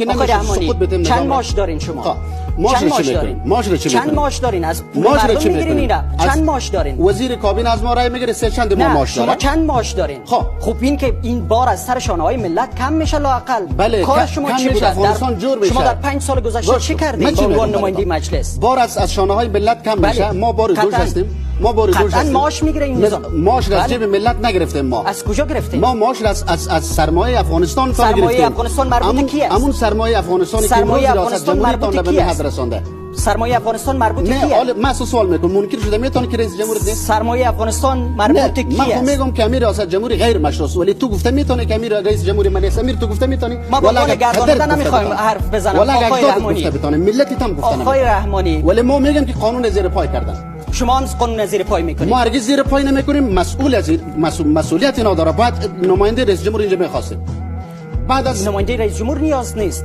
که نمیشه سقوط بدیم. چند معاش دارین شما؟ معاش رو چی میکنیم؟ معاش رو چی میکنیم؟ چند معاش دارین؟ از معاش رو چی میگیرین اینا؟ چند معاش دارین؟ وزیر کابینه از ما رای میگیره، سه چند ما معاش داره. شما چند معاش دارین؟ خب این که این بار از سر شانه های ملت کم میشه لااقل. بله، کار شما چی بود؟ افغانستان جور میشه. شما در 5 سال گذشته چی کردین به عنوان نماینده مجلس؟ بار از شانه های ملت کم میشه. ما بار دوش هستیم. ما بار دوش هستیم. معاش میگیره این نظام. معاش از جیب ملت نگرفتیم. ما از کجا گرفتیم؟ ما معاش از سرمایه افغانستان تا گرفتیم. سرمایه افغانستان مربوط کیه؟ همون سرمایه افغانستانی که ریاست جمهوری تان به من حد رسانده. سرمایه افغانستان مربوط کیه؟ نه حالا من سوال میکنم، منکر شده میتونه که رئیس جمهور نیست؟ سرمایه افغانستان مربوط کیه؟ من میگم که امیر ریاست جمهوری غیر مشروع، ولی تو گفته میتونه که امیر رئیس جمهوری من نیست. امیر تو گفته میتونی؟ ما با گرداننده نمیخوایم حرف بزنم. آقای رحمانی ملتی تام گفتن. آقای رحمانی ولی ما میگم که قانون زیر پای کردن. شما هم قانون زیر پای میکنید. ما هرگز زیر پای نمیکنیم. مسئولیت نداره. باید نماینده رئیس جمهور اینجا بخواسته. بعد از نماینده رئیس جمهور نیاز نیست.